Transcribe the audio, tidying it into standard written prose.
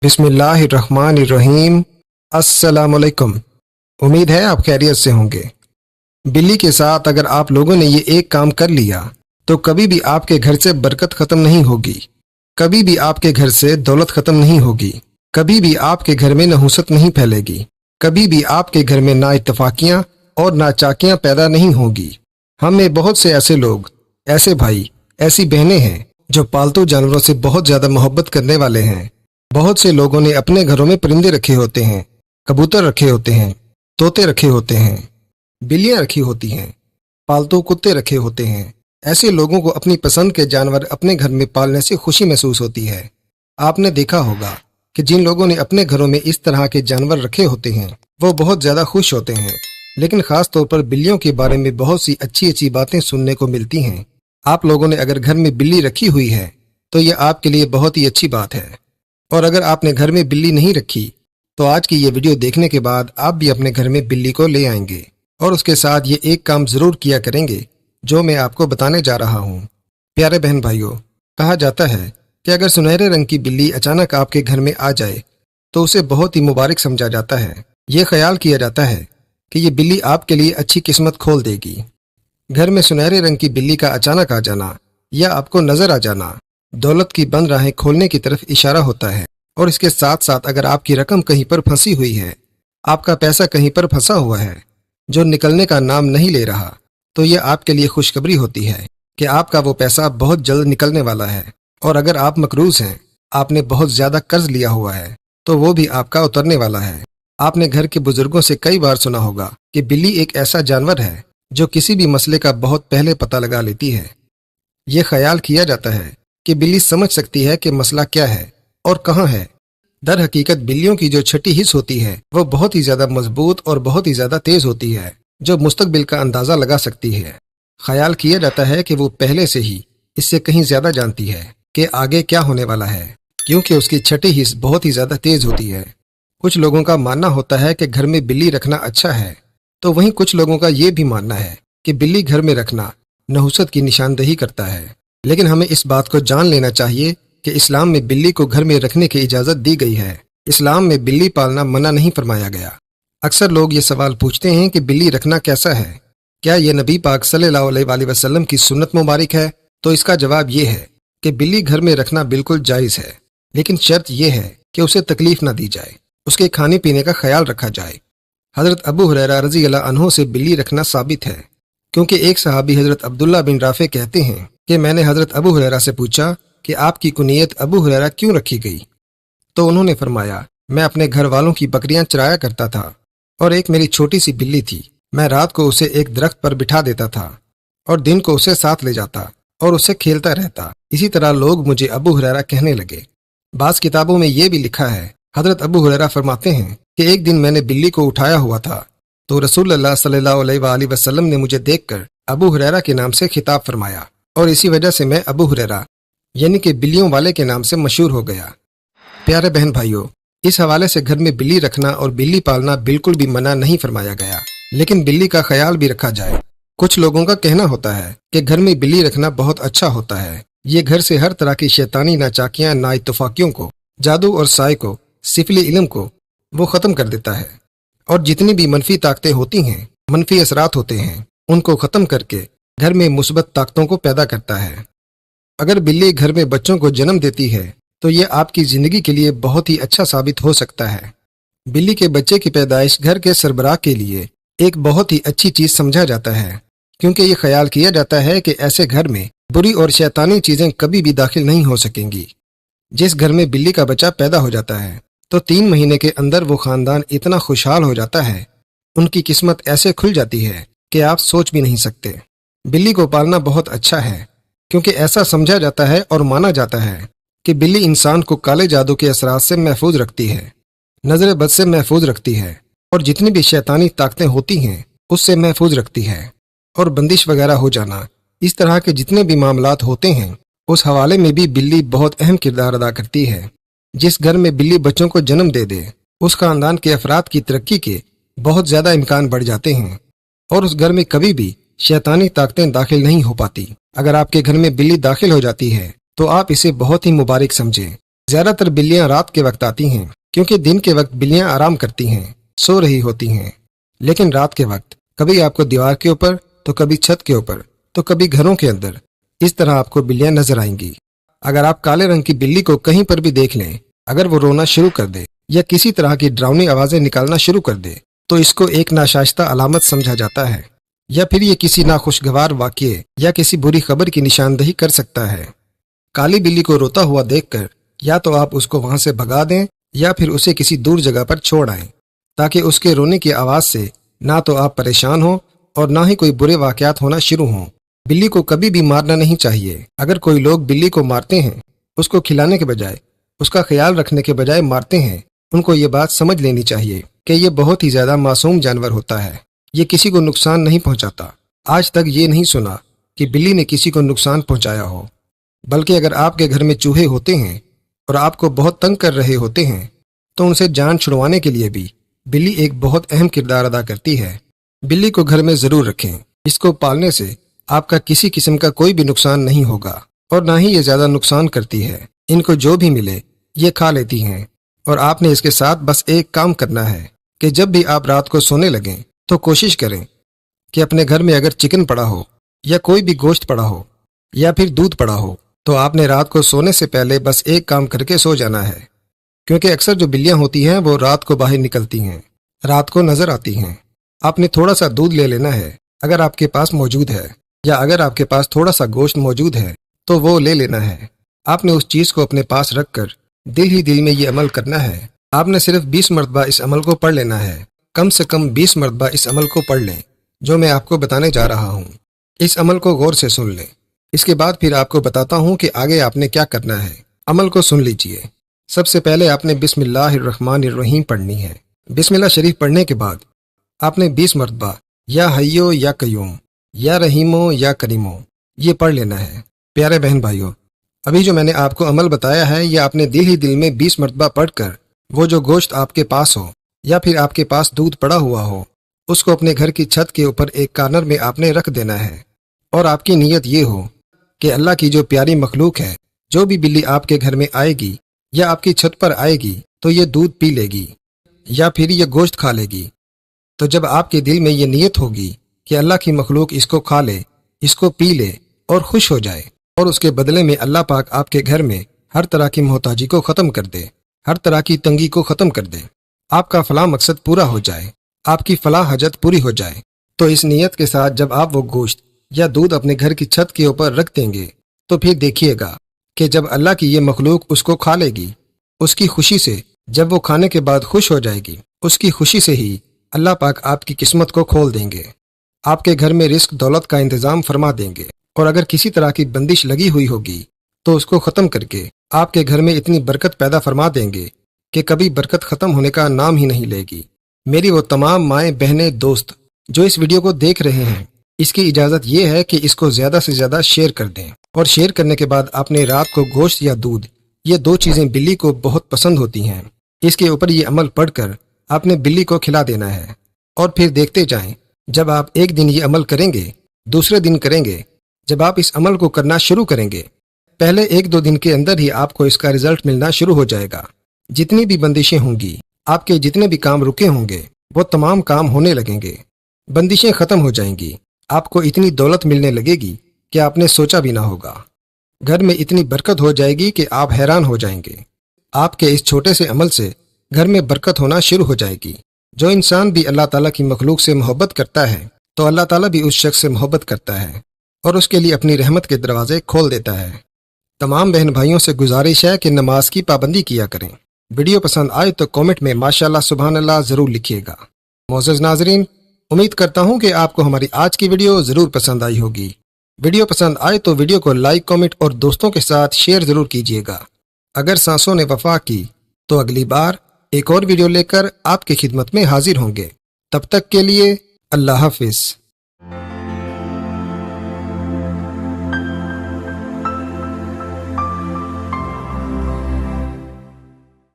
बिस्मिल्लाहिर्रहमानिर्रहीम। अस्सलाम वालेकुम। उम्मीद है आप खैरियत से होंगे। बिल्ली के साथ अगर आप लोगों ने ये एक काम कर लिया तो कभी भी आपके घर से बरकत ख़त्म नहीं होगी, कभी भी आपके घर से दौलत ख़त्म नहीं होगी, कभी भी आपके घर में नहुसत नहीं फैलेगी, कभी भी आपके घर में ना इत्तफाकियाँ और ना चाकियाँ पैदा नहीं होगी। हम में बहुत से ऐसे लोग, ऐसे भाई, ऐसी बहनें हैं जो पालतू जानवरों से बहुत ज़्यादा मोहब्बत करने वाले हैं। बहुत से लोगों ने अपने घरों में परिंदे रखे होते हैं, कबूतर रखे होते हैं, तोते रखे होते हैं, बिल्लियां रखी होती हैं, पालतू कुत्ते रखे होते हैं। ऐसे लोगों को अपनी पसंद के जानवर अपने घर में पालने से खुशी महसूस होती है। आपने देखा होगा कि जिन लोगों ने अपने घरों में इस तरह के जानवर रखे होते हैं वो बहुत ज़्यादा खुश होते हैं। लेकिन ख़ास तौर पर बिल्लियों के बारे में बहुत सी अच्छी अच्छी बातें सुनने को मिलती हैं। आप लोगों ने अगर घर में बिल्ली रखी हुई है तो ये आपके लिए बहुत ही अच्छी बात है, और अगर आपने घर में बिल्ली नहीं रखी तो आज की ये वीडियो देखने के बाद आप भी अपने घर में बिल्ली को ले आएंगे और उसके साथ ये एक काम ज़रूर किया करेंगे जो मैं आपको बताने जा रहा हूँ। प्यारे बहन भाइयों, कहा जाता है कि अगर सुनहरे रंग की बिल्ली अचानक आपके घर में आ जाए तो उसे बहुत ही मुबारक समझा जाता है। ये ख्याल किया जाता है कि ये बिल्ली आपके लिए अच्छी किस्मत खोल देगी। घर में सुनहरे रंग की बिल्ली का अचानक आ जाना या आपको नजर आ जाना दौलत की बंद राहें खोलने की तरफ इशारा होता है। और इसके साथ साथ अगर आपकी रकम कहीं पर फंसी हुई है, आपका पैसा कहीं पर फंसा हुआ है जो निकलने का नाम नहीं ले रहा, तो यह आपके लिए खुशखबरी होती है कि आपका वो पैसा बहुत जल्द निकलने वाला है। और अगर आप मकरूज हैं, आपने बहुत ज्यादा कर्ज लिया हुआ है, तो वो भी आपका उतरने वाला है। आपने घर के बुजुर्गों से कई बार सुना होगा कि बिल्ली एक ऐसा जानवर है जो किसी भी मसले का बहुत पहले पता लगा लेती है। ये ख्याल किया जाता है कि बिल्ली समझ सकती है कि मसला क्या है और कहाँ है। दर हकीकत बिल्लियों की जो छठी हिस्स होती है वो बहुत ही ज्यादा मजबूत और बहुत ही ज्यादा तेज होती है, जो मुस्तकबिल का अंदाजा लगा सकती है। ख्याल किया जाता है कि वो पहले से ही इससे कहीं ज्यादा जानती है कि आगे क्या होने वाला है, क्योंकि उसकी छठी हिस्स बहुत ही ज्यादा तेज होती है। कुछ लोगों का मानना होता है कि घर में बिल्ली रखना अच्छा है, तो वहीं कुछ लोगों का ये भी मानना है कि बिल्ली घर में रखना नहुसत की निशानदही करता है। लेकिन हमें इस बात को जान लेना चाहिए कि इस्लाम में बिल्ली को घर में रखने की इजाज़त दी गई है। इस्लाम में बिल्ली पालना मना नहीं फरमाया गया। अक्सर लोग ये सवाल पूछते हैं कि बिल्ली रखना कैसा है, क्या यह नबी पाक सल्लल्लाहु अलैहि वसल्लम की सुन्नत मुबारक है? तो इसका जवाब ये है कि बिल्ली घर में रखना बिल्कुल जायज़ है, लेकिन शर्त यह है कि उसे तकलीफ ना दी जाए, उसके खाने पीने का ख्याल रखा जाए। हज़रत अबू हुरैरा रज़ी अल्लाह अन्हु से बिल्ली रखना साबित है, क्योंकि एक सहाबी हज़रत अब्दुल्ला बिन राफे कहते हैं कि मैंने हज़रत अबू हुरैरा से पूछा कि आपकी कुनियत अबू हुरैरा क्यों रखी गई? तो उन्होंने फरमाया, मैं अपने घर वालों की बकरियां चराया करता था और एक मेरी छोटी सी बिल्ली थी। मैं रात को उसे एक दरख्त पर बिठा देता था और दिन को उसे साथ ले जाता और उससे खेलता रहता। इसी तरह लोग मुझे अबू हुरैरा कहने लगे। बाज़ किताबों में यह भी लिखा है, हज़रत अबू हुरैरा फरमाते हैं कि एक दिन मैंने बिल्ली को उठाया हुआ था तो रसूलुल्लाह सल्लल्लाहु अलैहि वसल्लम ने मुझे देखकर अबू हुरैरा के नाम से खिताब फरमाया, और इसी वजह से मैं अबू हुरैरा यानी कि बिल्लियों वाले के नाम से मशहूर हो गया। प्यारे बहन भाइयों, इस हवाले से घर में बिल्ली रखना और बिल्ली पालना बिल्कुल भी मना नहीं फरमाया गया, लेकिन बिल्ली का ख्याल भी रखा जाए। कुछ लोगों का कहना होता है कि घर में बिल्ली रखना बहुत अच्छा होता है। ये घर से हर तरह की शैतानी नाचाकियां, ना इत्तफाकियों को, जादू और साय को, सिफली इल्म को वो ख़त्म कर देता है, और जितनी भी मनफी ताकतें होती हैं, मनफी असरात होते हैं, उनको ख़त्म करके घर में मुस्बत ताकतों को पैदा करता है। अगर बिल्ली घर में बच्चों को जन्म देती है तो ये आपकी ज़िंदगी के लिए बहुत ही अच्छा साबित हो सकता है। बिल्ली के बच्चे की पैदाइश घर के सरबराह के लिए एक बहुत ही अच्छी चीज़ समझा जाता है, क्योंकि ये ख्याल किया जाता है कि ऐसे घर में बुरी और शैतानी चीज़ें कभी भी दाखिल नहीं हो सकेंगी। जिस घर में बिल्ली का बच्चा पैदा हो जाता है तो 3 महीने के अंदर वो ख़ानदान इतना खुशहाल हो जाता है, उनकी किस्मत ऐसे खुल जाती है कि आप सोच भी नहीं सकते। बिल्ली को पालना बहुत अच्छा है, क्योंकि ऐसा समझा जाता है और माना जाता है कि बिल्ली इंसान को काले जादू के असरात से महफूज रखती है, नजर बद से महफूज रखती है, और जितनी भी शैतानी ताकतें होती हैं उससे महफूज रखती है। और बंदिश वगैरह हो जाना, इस तरह के जितने भी मामलात होते हैं उस हवाले में भी बिल्ली बहुत अहम किरदार अदा करती है। जिस घर में बिल्ली बच्चों को जन्म दे दे उस खानदान के अफराद की तरक्की के बहुत ज्यादा इम्कान बढ़ जाते हैं, और उस घर में कभी भी शैतानी ताकतें दाखिल नहीं हो पाती। अगर आपके घर में बिल्ली दाखिल हो जाती है तो आप इसे बहुत ही मुबारक समझें, زیادہ تر بلیاں رات کے وقت آتی ہیں کیونکہ دن کے وقت بلیاں آرام کرتی ہیں، سو رہی ہوتی ہیں، لیکن رات کے وقت کبھی آپ کو دیوار کے اوپر تو کبھی چھت کے اوپر تو کبھی گھروں کے اندر اس طرح آپ کو بلیاں نظر آئیں گی۔ اگر آپ کالے رنگ کی بلی کو کہیں پر بھی دیکھ لیں، اگر وہ رونا شروع کر دے یا کسی طرح کی ڈراؤنی آوازیں نکالنا شروع کر دے تو اس کو ایک ناشائستہ علامت سمجھا جاتا ہے، یا پھر یہ کسی ناخوشگوار واقعے یا کسی بری خبر کی نشاندہی کر سکتا ہے۔ کالی بلی کو روتا ہوا دیکھ کر یا تو آپ اس کو وہاں سے بھگا دیں یا پھر اسے کسی دور جگہ پر چھوڑ آئیں، تاکہ اس کے رونے کی آواز سے نہ تو آپ پریشان ہوں اور نہ ہی کوئی برے واقعات ہونا شروع ہوں۔ بلی کو کبھی بھی مارنا نہیں چاہیے۔ اگر کوئی لوگ بلی کو مارتے ہیں، اس کو کھلانے کے بجائے، اس کا خیال رکھنے کے بجائے مارتے ہیں، ان کو یہ بات سمجھ لینی چاہیے کہ یہ بہت ہی زیادہ معصوم جانور ہوتا ہے، یہ کسی کو نقصان نہیں پہنچاتا۔ آج تک یہ نہیں سنا کہ بلی نے کسی کو نقصان پہنچایا ہو، بلکہ اگر آپ کے گھر میں چوہے ہوتے ہیں اور آپ کو بہت تنگ کر رہے ہوتے ہیں تو ان سے جان چھڑوانے کے لیے بھی بلی ایک بہت اہم کردار ادا کرتی ہے۔ بلی کو گھر میں ضرور رکھیں، اس کو پالنے سے آپ کا کسی قسم کا کوئی بھی نقصان نہیں ہوگا اور نہ ہی یہ زیادہ نقصان کرتی ہے۔ ان کو جو بھی ملے یہ کھا لیتی ہیں، اور آپ نے اس کے ساتھ بس ایک کام کرنا ہے کہ جب بھی آپ رات کو سونے لگیں تو کوشش کریں کہ اپنے گھر میں اگر چکن پڑا ہو یا کوئی بھی گوشت پڑا ہو یا پھر دودھ پڑا ہو تو آپ نے رات کو سونے سے پہلے بس ایک کام کر کے سو جانا ہے، کیونکہ اکثر جو بلیاں ہوتی ہیں وہ رات کو باہر نکلتی ہیں، رات کو نظر آتی ہیں۔ آپ نے تھوڑا سا دودھ لے لینا ہے اگر آپ کے پاس موجود ہے، یا اگر آپ کے پاس تھوڑا سا گوشت موجود ہے تو وہ لے لینا ہے۔ آپ نے اس چیز کو اپنے پاس رکھ کر دل ہی دل میں یہ عمل کرنا ہے۔ آپ نے صرف 20 مرتبہ اس عمل کو پڑھ لینا ہے، کم سے کم 20 مرتبہ اس عمل کو پڑھ لیں جو میں آپ کو بتانے جا رہا ہوں۔ اس عمل کو غور سے سن لیں، اس کے بعد پھر آپ کو بتاتا ہوں کہ آگے آپ نے کیا کرنا ہے۔ عمل کو سن لیجئے۔ سب سے پہلے آپ نے بسم اللہ الرحمن الرحیم پڑھنی ہے۔ بسم اللہ شریف پڑھنے کے بعد آپ نے 20 مرتبہ یا حیو یا قیوم یا رحیمو یا کریمو یہ پڑھ لینا ہے۔ پیارے بہن بھائیوں، ابھی جو میں نے آپ کو عمل بتایا ہے یہ آپ نے دل ہی دل میں 20 مرتبہ پڑھ کر وہ جو گوشت آپ کے پاس ہو یا پھر آپ کے پاس دودھ پڑا ہوا ہو اس کو اپنے گھر کی چھت کے اوپر ایک کارنر میں آپ نے رکھ دینا ہے، اور آپ کی نیت یہ ہو کہ اللہ کی جو پیاری مخلوق ہے، جو بھی بلی آپ کے گھر میں آئے گی یا آپ کی چھت پر آئے گی تو یہ دودھ پی لے گی یا پھر یہ گوشت کھا لے گی۔ تو جب آپ کے دل میں یہ نیت ہوگی کہ اللہ کی مخلوق اس کو کھا لے، اس کو پی لے اور خوش ہو جائے، اور اس کے بدلے میں اللہ پاک آپ کے گھر میں ہر طرح کی محتاجی کو ختم کر دے، ہر طرح کی تنگی کو ختم کر دے، آپ کا فلاں مقصد پورا ہو جائے، آپ کی فلاں حاجت پوری ہو جائے، تو اس نیت کے ساتھ جب آپ وہ گوشت یا دودھ اپنے گھر کی چھت کے اوپر رکھ دیں گے تو پھر دیکھیے گا کہ جب اللہ کی یہ مخلوق اس کو کھا لے گی، اس کی خوشی سے جب وہ کھانے کے بعد خوش ہو جائے گی، اس کی خوشی سے ہی اللہ پاک آپ کی قسمت کو کھول دیں گے، آپ کے گھر میں رزق دولت کا انتظام فرما دیں گے، اور اگر کسی طرح کی بندش لگی ہوئی ہوگی تو اس کو ختم کر کے آپ کے گھر میں اتنی برکت پیدا فرما دیں گے کہ کبھی برکت ختم ہونے کا نام ہی نہیں لے گی۔ میری وہ تمام مائیں بہنیں دوست جو اس ویڈیو کو دیکھ رہے ہیں، اس کی اجازت یہ ہے کہ اس کو زیادہ سے زیادہ شیئر کر دیں، اور شیئر کرنے کے بعد آپ نے رات کو گوشت یا دودھ یہ دو چیزیں بلی کو بہت پسند ہوتی ہیں، اس کے اوپر یہ عمل پڑھ کر آپ نے بلی کو کھلا دینا ہے، اور پھر دیکھتے جائیں جب آپ ایک دن یہ عمل کریں گے، دوسرے دن کریں گے، جب آپ اس عمل کو کرنا شروع کریں گے، پہلے 1-2 دن کے اندر ہی آپ کو اس کا رزلٹ ملنا شروع ہو جائے گا۔ جتنی بھی بندشیں ہوں گی، آپ کے جتنے بھی کام رکے ہوں گے وہ تمام کام ہونے لگیں گے، بندشیں ختم ہو جائیں گی، آپ کو اتنی دولت ملنے لگے گی کہ آپ نے سوچا بھی نہ ہوگا، گھر میں اتنی برکت ہو جائے گی کہ آپ حیران ہو جائیں گے۔ آپ کے اس چھوٹے سے عمل سے گھر میں برکت ہونا شروع ہو جائے گی۔ جو انسان بھی اللہ تعالیٰ کی مخلوق سے محبت کرتا ہے تو اللہ تعالیٰ بھی اس شخص سے محبت کرتا ہے اور اس کے لیے اپنی رحمت کے دروازے کھول دیتا ہے۔ تمام بہن بھائیوں سے گزارش ہے کہ نماز کی پابندی کیا کریں۔ ویڈیو پسند آئے تو کامنٹ میں ماشاءاللہ سبحان اللہ ضرور لکھیے گا۔ معزز ناظرین، امید کرتا ہوں کہ آپ کو ہماری آج کی ویڈیو ضرور پسند آئی ہوگی۔ ویڈیو پسند آئے تو ویڈیو کو لائک، کامنٹ اور دوستوں کے ساتھ شیئر ضرور کیجیے گا۔ اگر سانسوں نے وفا کی تو اگلی بار ایک اور ویڈیو لے کر آپ کی خدمت میں حاضر ہوں گے۔ تب تک کے لیے اللہ حافظ۔